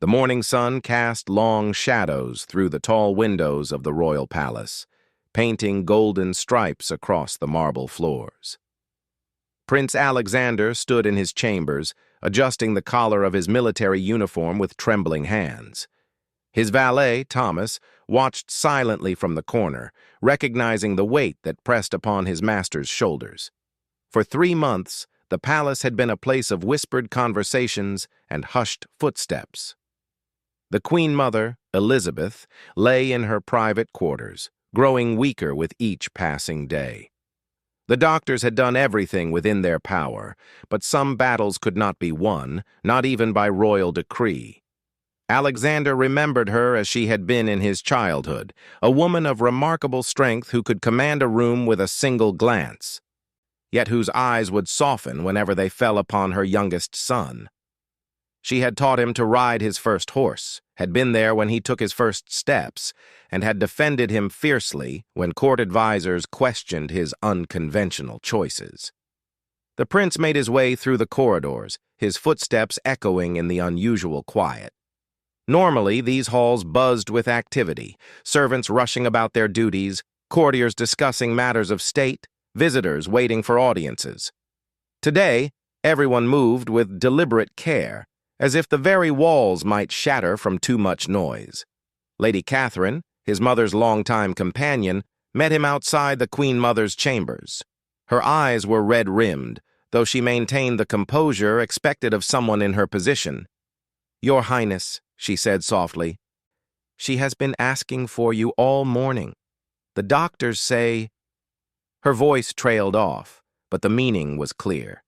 The morning sun cast long shadows through the tall windows of the royal palace, painting golden stripes across the marble floors. Prince Alexander stood in his chambers, adjusting the collar of his military uniform with trembling hands. His valet, Thomas, watched silently from the corner, recognizing the weight that pressed upon his master's shoulders. For 3 months, the palace had been a place of whispered conversations and hushed footsteps. The Queen Mother, Elizabeth, lay in her private quarters, growing weaker with each passing day. The doctors had done everything within their power, but some battles could not be won, not even by royal decree. Alexander remembered her as she had been in his childhood, a woman of remarkable strength who could command a room with a single glance, yet whose eyes would soften whenever they fell upon her youngest son. She had taught him to ride his first horse, had been there when he took his first steps, and had defended him fiercely when court advisers questioned his unconventional choices. The prince made his way through the corridors, his footsteps echoing in the unusual quiet. Normally, these halls buzzed with activity, servants rushing about their duties, courtiers discussing matters of state, visitors waiting for audiences. Today, everyone moved with deliberate care, as if the very walls might shatter from too much noise. Lady Catherine, his mother's longtime companion, met him outside the Queen Mother's chambers. Her eyes were red-rimmed, though she maintained the composure expected of someone in her position. "Your Highness," she said softly, "she has been asking for you all morning. The doctors say—" Her voice trailed off, but the meaning was clear.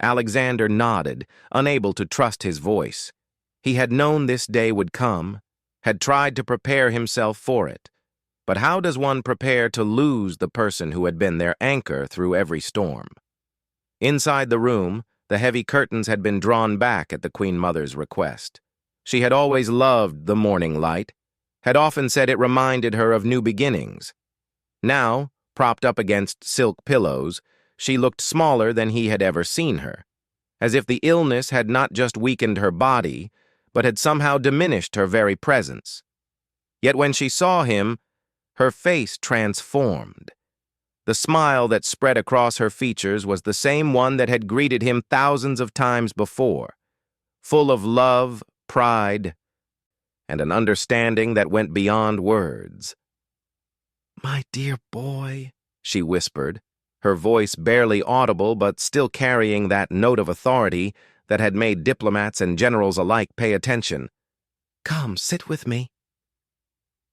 Alexander nodded, unable to trust his voice. He had known this day would come, had tried to prepare himself for it. But how does one prepare to lose the person who had been their anchor through every storm? Inside the room, the heavy curtains had been drawn back at the Queen Mother's request. She had always loved the morning light, had often said it reminded her of new beginnings. Now, propped up against silk pillows, she looked smaller than he had ever seen her, as if the illness had not just weakened her body, but had somehow diminished her very presence. Yet when she saw him, her face transformed. The smile that spread across her features was the same one that had greeted him thousands of times before, full of love, pride, and an understanding that went beyond words. "My dear boy," she whispered, her voice barely audible but still carrying that note of authority that had made diplomats and generals alike pay attention. "Come, sit with me."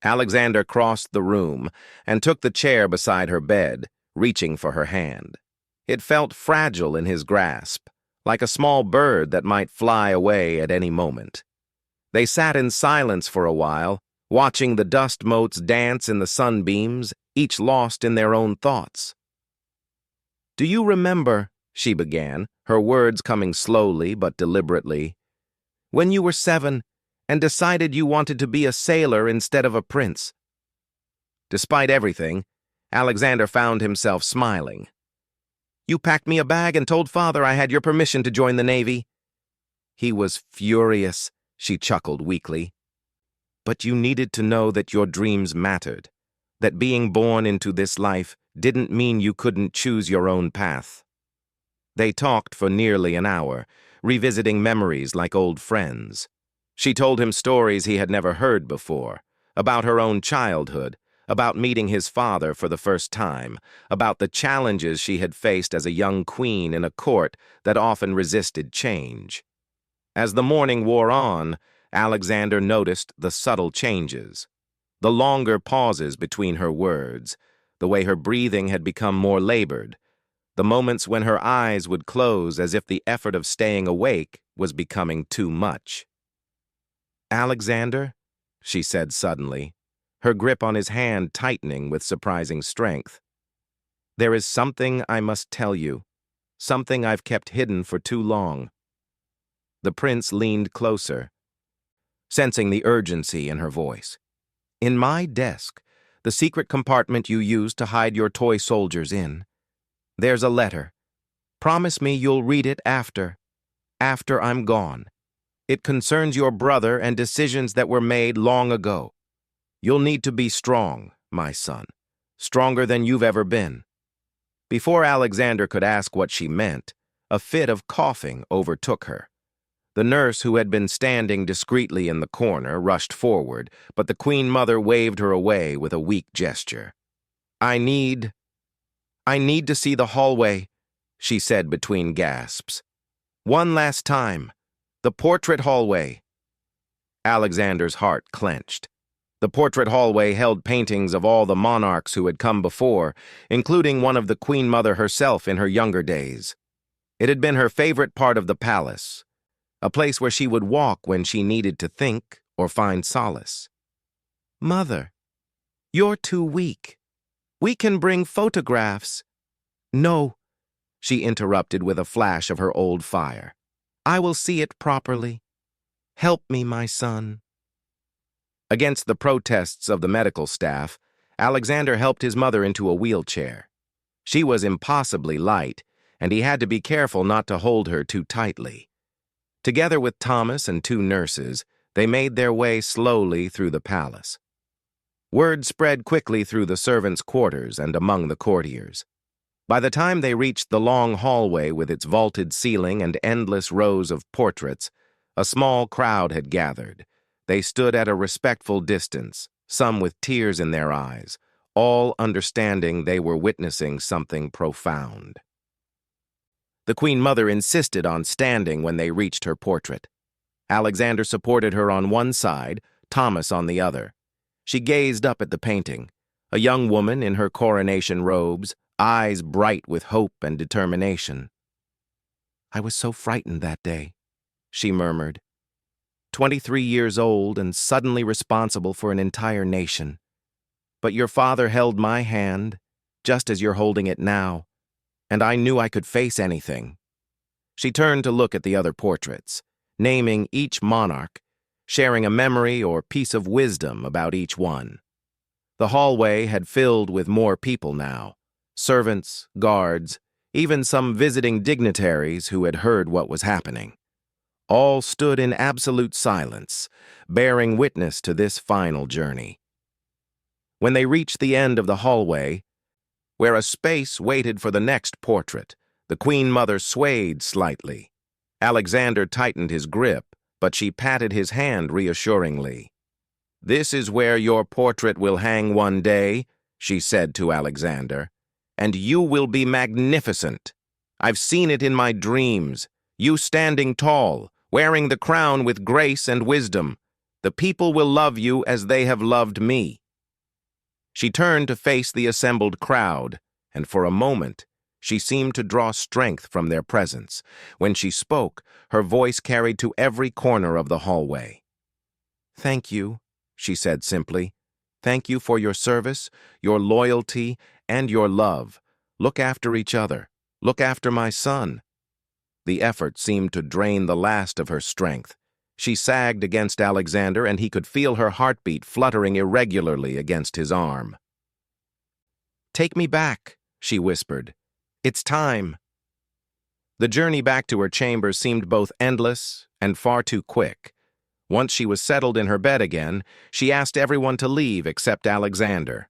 Alexander crossed the room and took the chair beside her bed, reaching for her hand. It felt fragile in his grasp, like a small bird that might fly away at any moment. They sat in silence for a while, watching the dust motes dance in the sunbeams, each lost in their own thoughts. "Do you remember," she began, her words coming slowly but deliberately, "when you were 7 and decided you wanted to be a sailor instead of a prince?" Despite everything, Alexander found himself smiling. "You packed me a bag and told Father I had your permission to join the Navy." He was furious, she chuckled weakly. "But you needed to know that your dreams mattered, that being born into this life didn't mean you couldn't choose your own path." They talked for nearly an hour, revisiting memories like old friends. She told him stories he had never heard before, about her own childhood, about meeting his father for the first time, about the challenges she had faced as a young queen in a court that often resisted change. As the morning wore on, Alexander noticed the subtle changes, the longer pauses between her words, the way her breathing had become more labored, the moments when her eyes would close as if the effort of staying awake was becoming too much. "Alexander," she said suddenly, her grip on his hand tightening with surprising strength, "there is something I must tell you, something I've kept hidden for too long." The prince leaned closer, sensing the urgency in her voice. "In my desk, the secret compartment you used to hide your toy soldiers in, there's a letter. Promise me you'll read it after I'm gone. It concerns your brother and decisions that were made long ago. You'll need to be strong, my son, stronger than you've ever been." Before Alexander could ask what she meant, a fit of coughing overtook her. The nurse, who had been standing discreetly in the corner, rushed forward, but the Queen Mother waved her away with a weak gesture. I need to see the hallway," she said between gasps. "One last time. The portrait hallway." Alexander's heart clenched. The portrait hallway held paintings of all the monarchs who had come before, including one of the Queen Mother herself in her younger days. It had been her favorite part of the palace, a place where she would walk when she needed to think or find solace. "Mother, you're too weak. We can bring photographs." "No," she interrupted with a flash of her old fire. "I will see it properly. Help me, my son." Against the protests of the medical staff, Alexander helped his mother into a wheelchair. She was impossibly light, and he had to be careful not to hold her too tightly. Together with Thomas and two nurses, they made their way slowly through the palace. Word spread quickly through the servants' quarters and among the courtiers. By the time they reached the long hallway with its vaulted ceiling and endless rows of portraits, a small crowd had gathered. They stood at a respectful distance, some with tears in their eyes, all understanding they were witnessing something profound. The Queen Mother insisted on standing when they reached her portrait. Alexander supported her on one side, Thomas on the other. She gazed up at the painting, a young woman in her coronation robes, eyes bright with hope and determination. "I was so frightened that day," she murmured. 23 years old and suddenly responsible for an entire nation. But your father held my hand, just as you're holding it now, and I knew I could face anything." She turned to look at the other portraits, naming each monarch, sharing a memory or piece of wisdom about each one. The hallway had filled with more people now, servants, guards, even some visiting dignitaries who had heard what was happening. All stood in absolute silence, bearing witness to this final journey. When they reached the end of the hallway, where a space waited for the next portrait, the Queen Mother swayed slightly. Alexander tightened his grip, but she patted his hand reassuringly. "This is where your portrait will hang one day," she said to Alexander, "and you will be magnificent. I've seen it in my dreams, you standing tall, wearing the crown with grace and wisdom. The people will love you as they have loved me." She turned to face the assembled crowd, and for a moment, she seemed to draw strength from their presence. When she spoke, her voice carried to every corner of the hallway. "Thank you," she said simply. "Thank you for your service, your loyalty, and your love. Look after each other. Look after my son." The effort seemed to drain the last of her strength. She sagged against Alexander, and he could feel her heartbeat fluttering irregularly against his arm. "Take me back," she whispered. "It's time." The journey back to her chamber seemed both endless and far too quick. Once she was settled in her bed again, she asked everyone to leave except Alexander.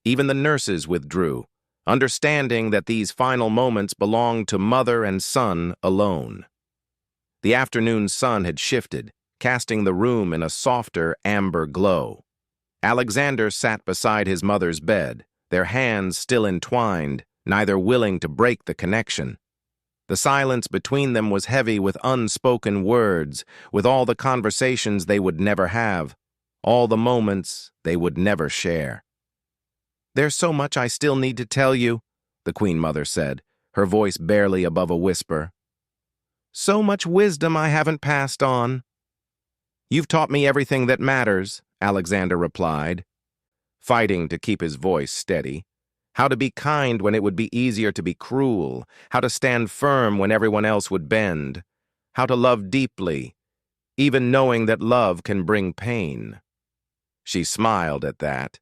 Even the nurses withdrew, understanding that these final moments belonged to mother and son alone. The afternoon sun had shifted, casting the room in a softer amber glow. Alexander sat beside his mother's bed, their hands still entwined, neither willing to break the connection. The silence between them was heavy with unspoken words, with all the conversations they would never have, all the moments they would never share. "There's so much I still need to tell you," the Queen Mother said, her voice barely above a whisper. "So much wisdom I haven't passed on." "You've taught me everything that matters," Alexander replied, fighting to keep his voice steady. How to be kind when it would be easier to be cruel, how to stand firm when everyone else would bend, how to love deeply, even knowing that love can bring pain. She smiled at that,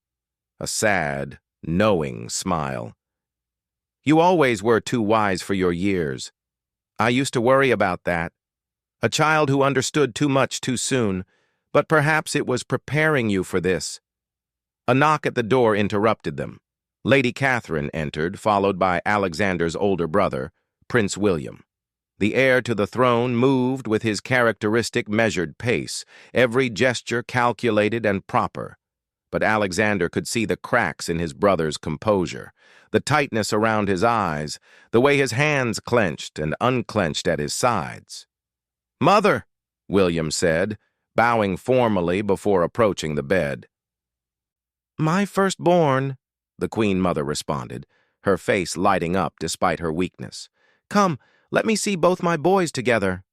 a sad, knowing smile. "You always were too wise for your years. I used to worry about that. A child who understood too much too soon, but perhaps it was preparing you for this. A knock at the door interrupted them. Lady Catherine entered, followed by Alexander's older brother, Prince William. The heir to the throne moved with his characteristic measured pace, every gesture calculated and proper. But Alexander could see the cracks in his brother's composure, the tightness around his eyes, the way his hands clenched and unclenched at his sides. "Mother," William said, bowing formally before approaching the bed. "My firstborn," the Queen Mother responded, her face lighting up despite her weakness. "Come, let me see both my boys together."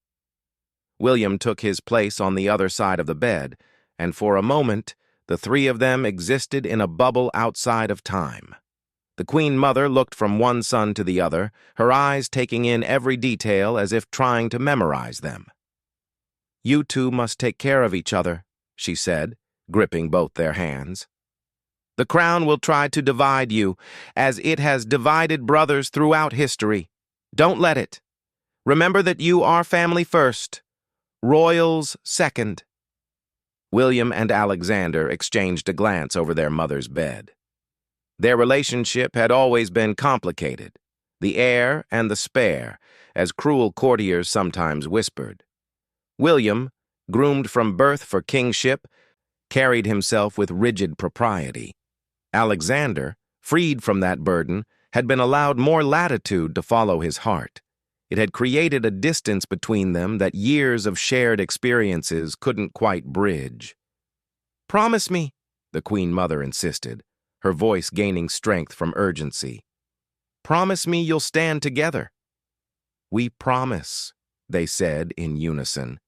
William took his place on the other side of the bed, and for a moment, the three of them existed in a bubble outside of time. The Queen Mother looked from one son to the other, her eyes taking in every detail as if trying to memorize them. "You two must take care of each other," she said, gripping both their hands. "The crown will try to divide you, as it has divided brothers throughout history. Don't let it. Remember that you are family first, royals second." William and Alexander exchanged a glance over their mother's bed. Their relationship had always been complicated, the heir and the spare, as cruel courtiers sometimes whispered. William, groomed from birth for kingship, carried himself with rigid propriety. Alexander, freed from that burden, had been allowed more latitude to follow his heart. It had created a distance between them that years of shared experiences couldn't quite bridge. "Promise me," the Queen Mother insisted, her voice gaining strength from urgency. "Promise me you'll stand together." "We promise," they said in unison,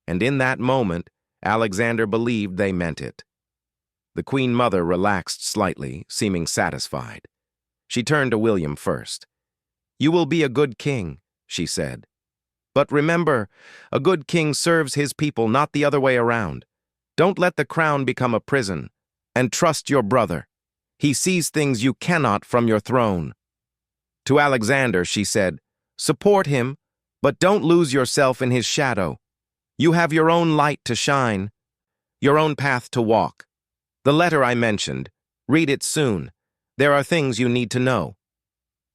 and in that moment, Alexander believed they meant it. The Queen Mother relaxed slightly, seeming satisfied. She turned to William first. "You will be a good king," she said. "But remember, a good king serves his people, not the other way around. Don't let the crown become a prison, and trust your brother. He sees things you cannot from your throne." To Alexander, she said, "Support him, but don't lose yourself in his shadow. You have your own light to shine, your own path to walk. The letter I mentioned, read it soon. There are things you need to know."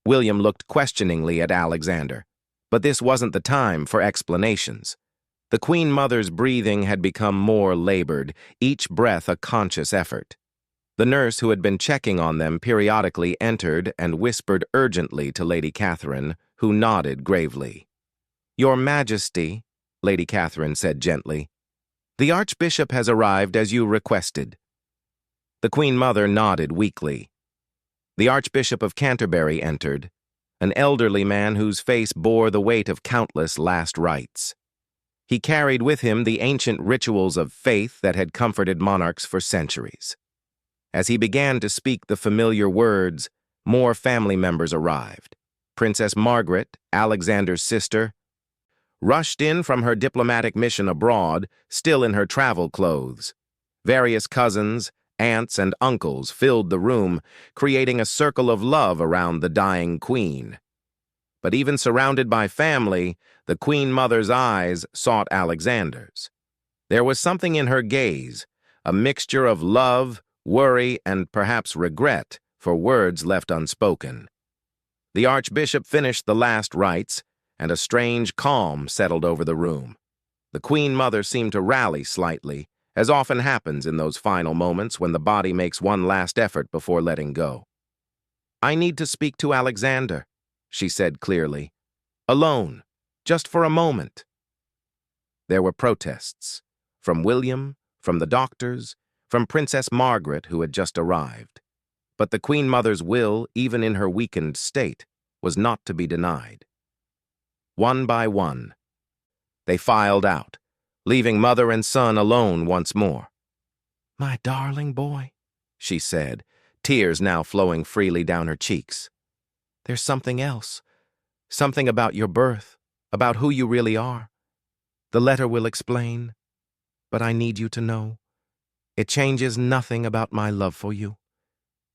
William looked questioningly at Alexander, but this wasn't the time for explanations. The Queen Mother's breathing had become more labored, each breath a conscious effort. The nurse who had been checking on them periodically entered and whispered urgently to Lady Catherine, who nodded gravely. "Your Majesty," Lady Catherine said gently, "the Archbishop has arrived as you requested." The Queen Mother nodded weakly. The Archbishop of Canterbury entered, an elderly man whose face bore the weight of countless last rites. He carried with him the ancient rituals of faith that had comforted monarchs for centuries. As he began to speak the familiar words, more family members arrived. Princess Margaret, Alexander's sister, rushed in from her diplomatic mission abroad, still in her travel clothes. Various cousins, aunts, and uncles filled the room, creating a circle of love around the dying queen. But even surrounded by family, the Queen Mother's eyes sought Alexander's. There was something in her gaze, a mixture of love, worry, and perhaps regret for words left unspoken. The Archbishop finished the last rites, and a strange calm settled over the room. The Queen Mother seemed to rally slightly, as often happens in those final moments when the body makes one last effort before letting go. "I need to speak to Alexander," she said clearly. "Alone, just for a moment." There were protests, from William, from the doctors, from Princess Margaret, who had just arrived. But the Queen Mother's will, even in her weakened state, was not to be denied. One by one, they filed out, leaving mother and son alone once more. "My darling boy," she said, tears now flowing freely down her cheeks. "There's something else, something about your birth, about who you really are. The letter will explain, but I need you to know. It changes nothing about my love for you.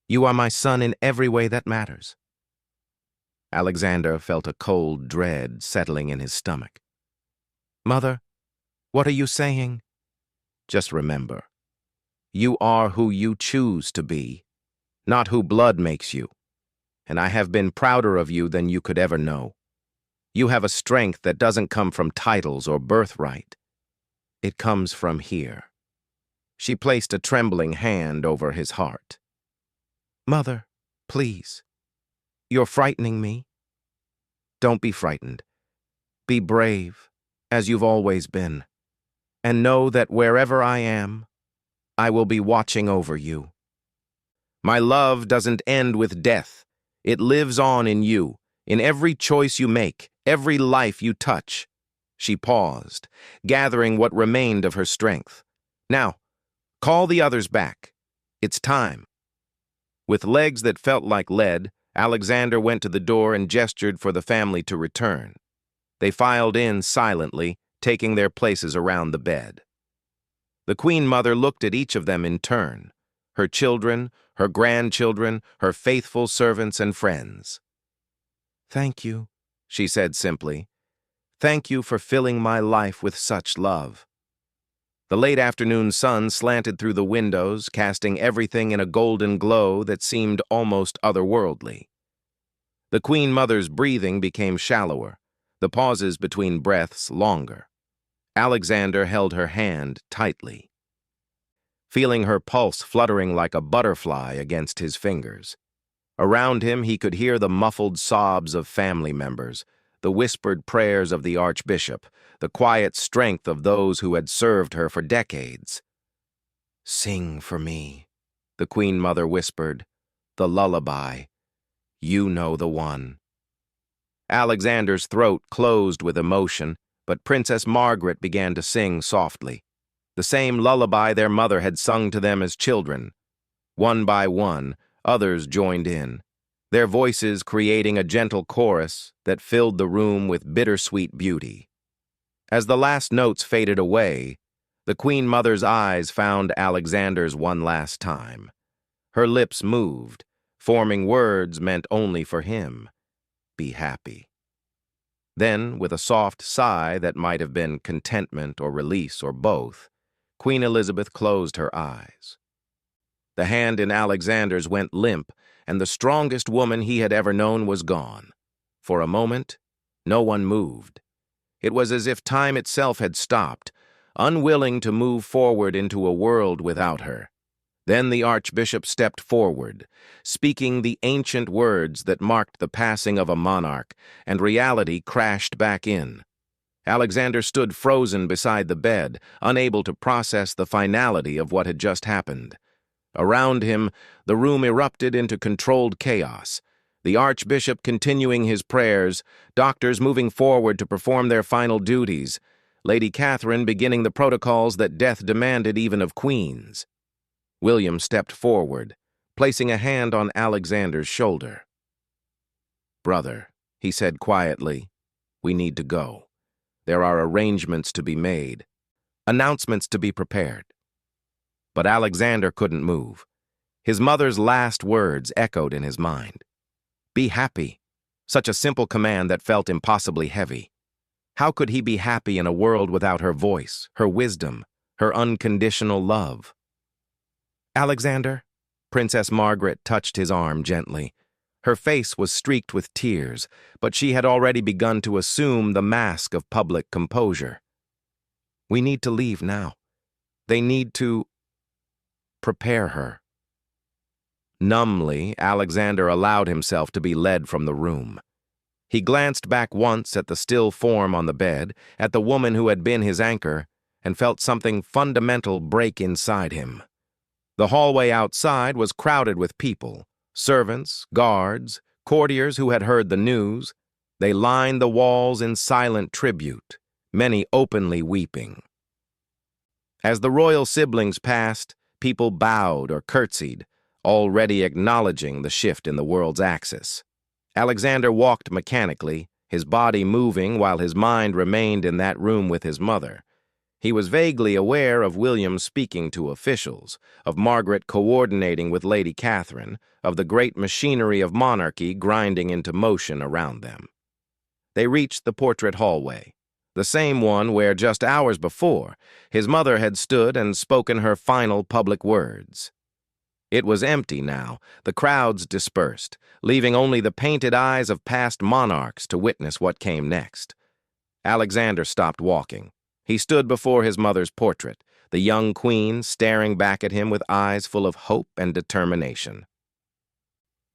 You are my son in every way that matters." Alexander felt a cold dread settling in his stomach. Mother, what are you saying? Just remember, you are who you choose to be, not who blood makes you, and I have been prouder of you than you could ever know. You have a strength that doesn't come from titles or birthright. It comes from here. She placed a trembling hand over his heart. Mother, please. You're frightening me. Don't be frightened. Be brave, as you've always been, and know that wherever I am, I will be watching over you. My love doesn't end with death. It lives on in you, in every choice you make, every life you touch. She paused, gathering what remained of her strength. Now, call the others back. It's time. With legs that felt like lead, Alexander went to the door and gestured for the family to return. They filed in silently, taking their places around the bed. The Queen Mother looked at each of them in turn, her children, her grandchildren, her faithful servants and friends. Thank you, she said simply. Thank you for filling my life with such love. The late afternoon sun slanted through the windows, casting everything in a golden glow that seemed almost otherworldly. The Queen Mother's breathing became shallower, the pauses between breaths longer. Alexander held her hand tightly, feeling her pulse fluttering like a butterfly against his fingers. Around him he could hear the muffled sobs of family members, the whispered prayers of the Archbishop, the quiet strength of those who had served her for decades. Sing for me, the Queen Mother whispered, the lullaby. You know the one. Alexander's throat closed with emotion, but Princess Margaret began to sing softly, the same lullaby their mother had sung to them as children. One by one, others joined in, their voices creating a gentle chorus that filled the room with bittersweet beauty. As the last notes faded away, the Queen Mother's eyes found Alexander's one last time. Her lips moved, forming words meant only for him. Be happy. Then, with a soft sigh that might have been contentment or release or both, Queen Elizabeth closed her eyes. The hand in Alexander's went limp, and the strongest woman he had ever known was gone. For a moment, no one moved. It was as if time itself had stopped, unwilling to move forward into a world without her. Then the Archbishop stepped forward, speaking the ancient words that marked the passing of a monarch, and reality crashed back in. Alexander stood frozen beside the bed, unable to process the finality of what had just happened. Around him, the room erupted into controlled chaos. The Archbishop continuing his prayers, doctors moving forward to perform their final duties, Lady Catherine beginning the protocols that death demanded even of queens. William stepped forward, placing a hand on Alexander's shoulder. Brother, he said quietly, we need to go. There are arrangements to be made, announcements to be prepared. But Alexander couldn't move. His mother's last words echoed in his mind. Be happy. Such a simple command that felt impossibly heavy. How could he be happy in a world without her voice, her wisdom, her unconditional love? Alexander, Princess Margaret touched his arm gently. Her face was streaked with tears, but she had already begun to assume the mask of public composure. We need to leave now. They need to prepare her. Numbly, Alexander allowed himself to be led from the room. He glanced back once at the still form on the bed, at the woman who had been his anchor, and felt something fundamental break inside him. The hallway outside was crowded with people, servants, guards, courtiers who had heard the news. They lined the walls in silent tribute, many openly weeping. As the royal siblings passed, people bowed or curtsied, already acknowledging the shift in the world's axis. Alexander walked mechanically, his body moving while his mind remained in that room with his mother. He was vaguely aware of William speaking to officials, of Margaret coordinating with Lady Catherine, of the great machinery of monarchy grinding into motion around them. They reached the portrait hallway. the same one where just hours before his mother had stood and spoken her final public words. It was empty now, the crowds dispersed, leaving only the painted eyes of past monarchs to witness what came next. Alexander stopped walking. He stood before his mother's portrait, the young queen staring back at him with eyes full of hope and determination.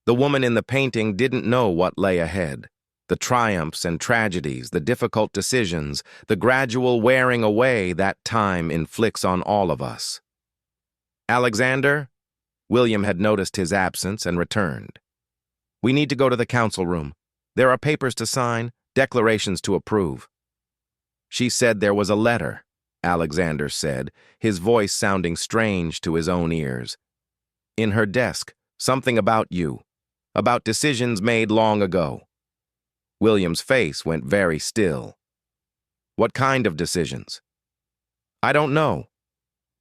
The woman in the painting didn't know what lay ahead. The triumphs and tragedies, the difficult decisions, the gradual wearing away that time inflicts on all of us. Alexander? William had noticed his absence and returned. We need to go to the council room. There are papers to sign, declarations to approve. She said there was a letter, Alexander said, his voice sounding strange to his own ears. In her desk, something about you, about decisions made long ago. William's face went very still. What kind of decisions? I don't know.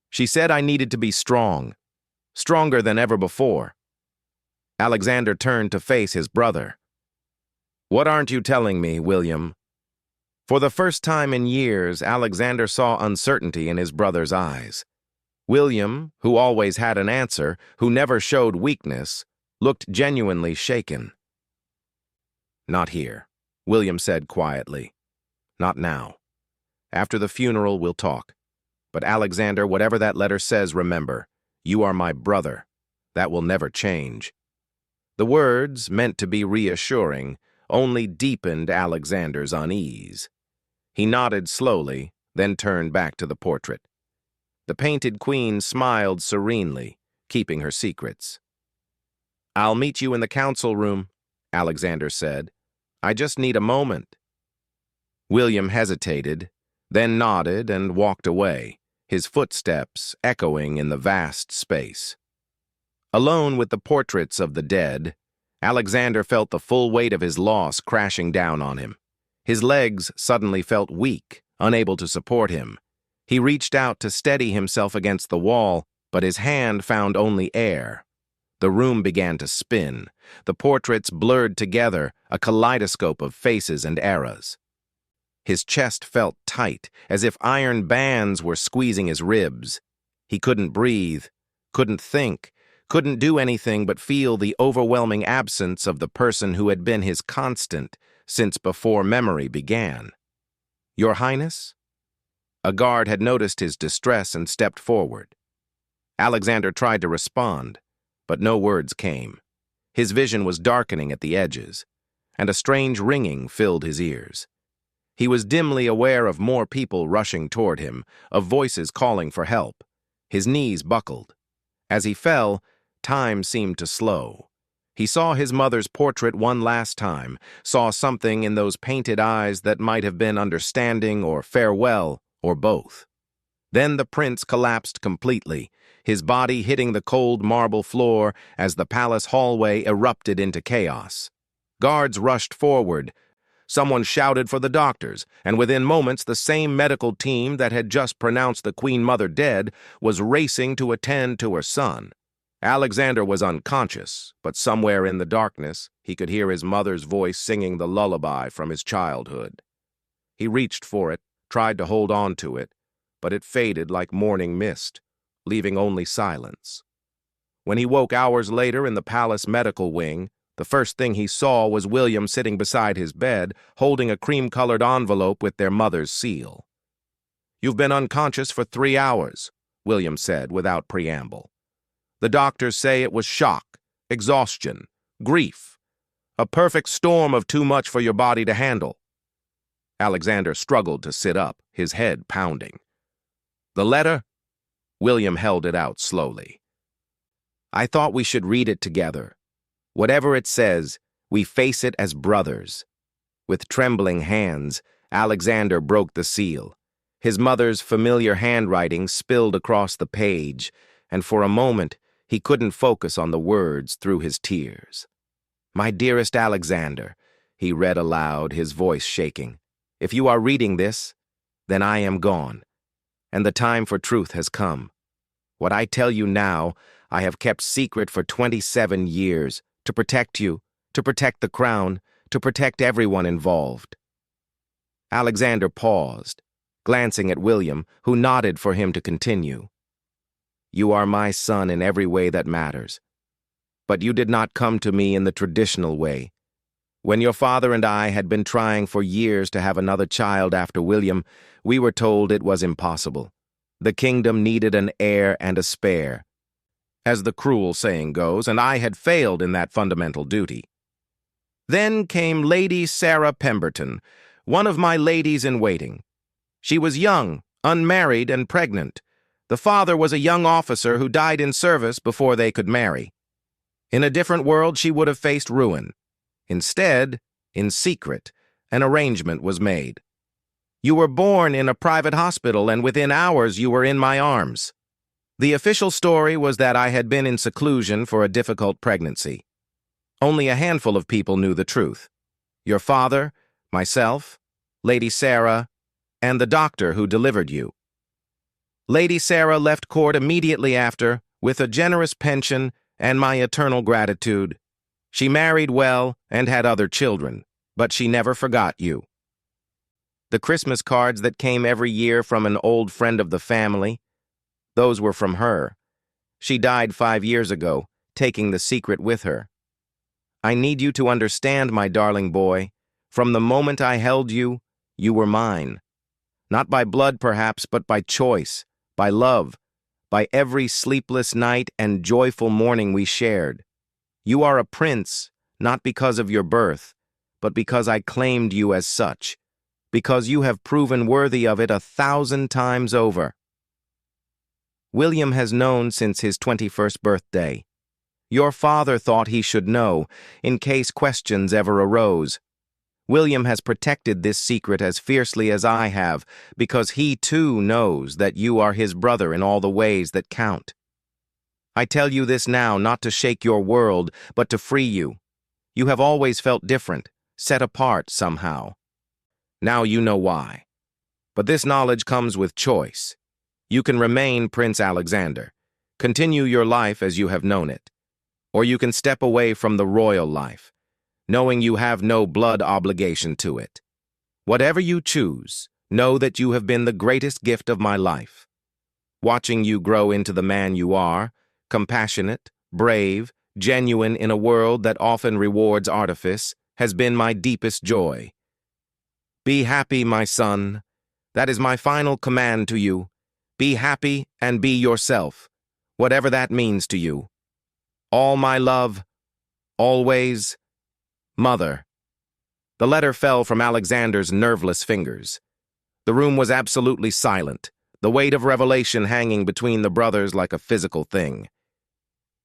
She said I needed to be strong, stronger than ever before. Alexander turned to face his brother. What aren't you telling me, William? For the first time in years, Alexander saw uncertainty in his brother's eyes. William, who always had an answer, who never showed weakness, looked genuinely shaken. Not here, William said quietly. Not now. After the funeral, we'll talk. But Alexander, whatever that letter says, remember, you are my brother. That will never change. The words, meant to be reassuring, only deepened Alexander's unease. He nodded slowly, then turned back to the portrait. The painted queen smiled serenely, keeping her secrets. I'll meet you in the council room, Alexander said. I just need a moment. William hesitated, then nodded and walked away, his footsteps echoing in the vast space. Alone with the portraits of the dead, Alexander felt the full weight of his loss crashing down on him. His legs suddenly felt weak, unable to support him. He reached out to steady himself against the wall, but his hand found only air. The room began to spin. The portraits blurred together, a kaleidoscope of faces and eras. His chest felt tight, as if iron bands were squeezing his ribs. He couldn't breathe, couldn't think, couldn't do anything but feel the overwhelming absence of the person who had been his constant since before memory began. Your Highness? A guard had noticed his distress and stepped forward. Alexander tried to respond, but no words came. His vision was darkening at the edges, and a strange ringing filled his ears. He was dimly aware of more people rushing toward him, of voices calling for help. His knees buckled. As he fell, time seemed to slow. He saw his mother's portrait one last time, saw something in those painted eyes that might have been understanding or farewell, or both. Then the prince collapsed completely, his body hitting the cold marble floor as the palace hallway erupted into chaos. Guards rushed forward. Someone shouted for the doctors, and within moments the same medical team that had just pronounced the Queen Mother dead was racing to attend to her son. Alexander was unconscious, but somewhere in the darkness he could hear his mother's voice singing the lullaby from his childhood. He reached for it, tried to hold on to it, but it faded like morning mist, leaving only silence. When he woke hours later in the palace medical wing, the first thing he saw was William sitting beside his bed, holding a cream-colored envelope with their mother's seal. "You've been unconscious for 3 hours," William said without preamble. "The doctors say it was shock, exhaustion, grief, a perfect storm of too much for your body to handle." Alexander struggled to sit up, his head pounding. "The letter?" William held it out slowly. "I thought we should read it together. Whatever it says, we face it as brothers." With trembling hands, Alexander broke the seal. His mother's familiar handwriting spilled across the page, and for a moment he couldn't focus on the words through his tears. "My dearest Alexander," he read aloud, his voice shaking, "if you are reading this, then I am gone, and the time for truth has come. What I tell you now, I have kept secret for 27 years, to protect you, to protect the crown, to protect everyone involved." Alexander paused, glancing at William, who nodded for him to continue. You are my son in every way that matters. But you did not come to me in the traditional way. When your father and I had been trying for years to have another child after William, we were told it was impossible. The kingdom needed an heir and a spare, as the cruel saying goes, and I had failed in that fundamental duty. Then came Lady Sarah Pemberton, one of my ladies-in-waiting. She was young, unmarried, and pregnant. The father was a young officer who died in service before they could marry. In a different world, she would have faced ruin. Instead, in secret, an arrangement was made. You were born in a private hospital, and within hours you were in my arms. The official story was that I had been in seclusion for a difficult pregnancy. Only a handful of people knew the truth. Your father, myself, Lady Sarah, and the doctor who delivered you. Lady Sarah left court immediately after, with a generous pension and my eternal gratitude. She married well and had other children, but she never forgot you. The Christmas cards that came every year from an old friend of the family, those were from her. She died 5 years ago, taking the secret with her. I need you to understand, my darling boy, from the moment I held you, you were mine. Not by blood, perhaps, but by choice, by love, by every sleepless night and joyful morning we shared. You are a prince, not because of your birth, but because I claimed you as such, because you have proven worthy of it 1,000 times over. William has known since his 21st birthday. Your father thought he should know, in case questions ever arose. William has protected this secret as fiercely as I have, because he too knows that you are his brother in all the ways that count. I tell you this now not to shake your world, but to free you. You have always felt different, set apart somehow. Now you know why. But this knowledge comes with choice. You can remain Prince Alexander, continue your life as you have known it, or you can step away from the royal life, knowing you have no blood obligation to it. Whatever you choose, know that you have been the greatest gift of my life. Watching you grow into the man you are, compassionate, brave, genuine in a world that often rewards artifice, has been my deepest joy. Be happy, my son. That is my final command to you. Be happy and be yourself, whatever that means to you. All my love, always, Mother. The letter fell from Alexander's nerveless fingers. The room was absolutely silent, the weight of revelation hanging between the brothers like a physical thing.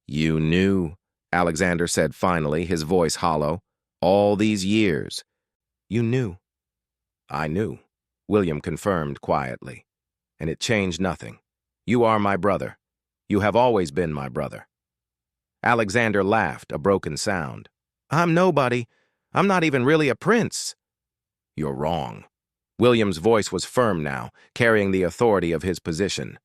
You knew, Alexander said finally, his voice hollow. All these years. You knew. I knew, William confirmed quietly. And it changed nothing. You are my brother. You have always been my brother. Alexander laughed, a broken sound. I'm nobody. I'm not even really a prince. You're wrong. William's voice was firm now, carrying the authority of his position.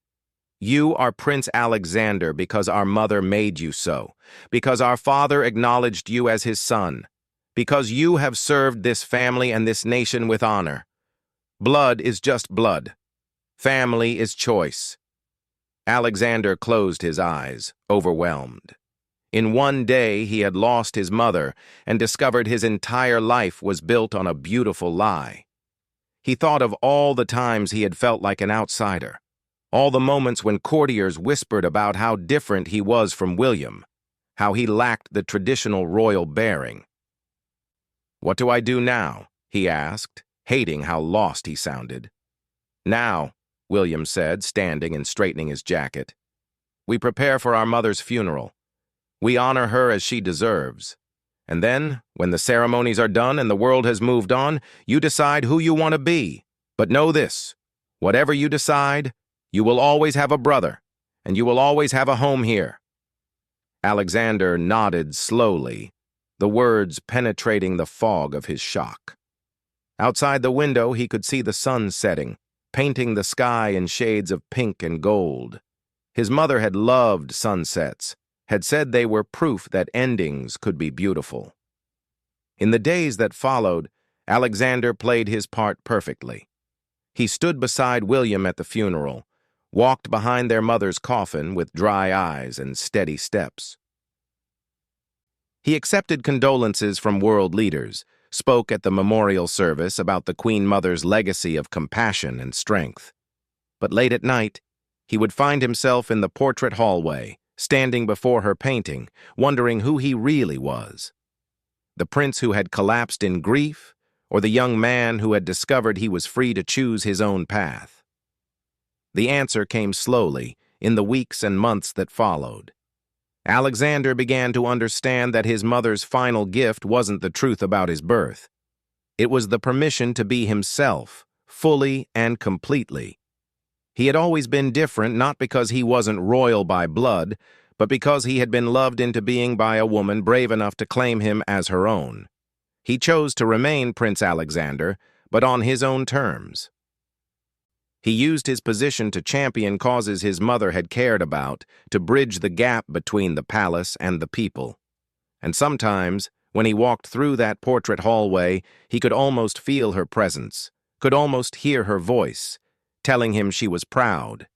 You are Prince Alexander because our mother made you so, because our father acknowledged you as his son, because you have served this family and this nation with honor. Blood is just blood. Family is choice. Alexander closed his eyes, overwhelmed. In one day, he had lost his mother and discovered his entire life was built on a beautiful lie. He thought of all the times he had felt like an outsider, all the moments when courtiers whispered about how different he was from William, how he lacked the traditional royal bearing. What do I do now? He asked, hating how lost he sounded. Now, William said, standing and straightening his jacket, we prepare for our mother's funeral. We honor her as she deserves. And then, when the ceremonies are done and the world has moved on, you decide who you want to be. But know this, whatever you decide, you will always have a brother, and you will always have a home here. Alexander nodded slowly, the words penetrating the fog of his shock. Outside the window, he could see the sun setting, painting the sky in shades of pink and gold. His mother had loved sunsets, had said they were proof that endings could be beautiful. In the days that followed, Alexander played his part perfectly. He stood beside William at the funeral, walked behind their mother's coffin with dry eyes and steady steps. He accepted condolences from world leaders, spoke at the memorial service about the Queen Mother's legacy of compassion and strength. But late at night, he would find himself in the portrait hallway, standing before her painting, wondering who he really was. The prince who had collapsed in grief, or the young man who had discovered he was free to choose his own path? The answer came slowly, in the weeks and months that followed. Alexander began to understand that his mother's final gift wasn't the truth about his birth. It was the permission to be himself, fully and completely. He had always been different, not because he wasn't royal by blood, but because he had been loved into being by a woman brave enough to claim him as her own. He chose to remain Prince Alexander, but on his own terms. He used his position to champion causes his mother had cared about, to bridge the gap between the palace and the people. And sometimes, when he walked through that portrait hallway, he could almost feel her presence, could almost hear her voice, telling him she was proud.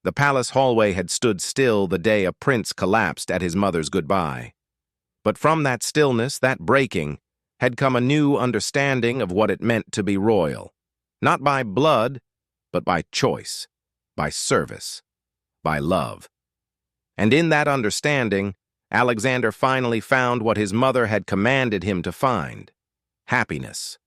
The palace hallway had stood still the day a prince collapsed at his mother's goodbye. But from that stillness, that breaking, had come a new understanding of what it meant to be royal. Not by blood, but by choice, by service, by love. And in that understanding, Alexander finally found what his mother had commanded him to find: happiness.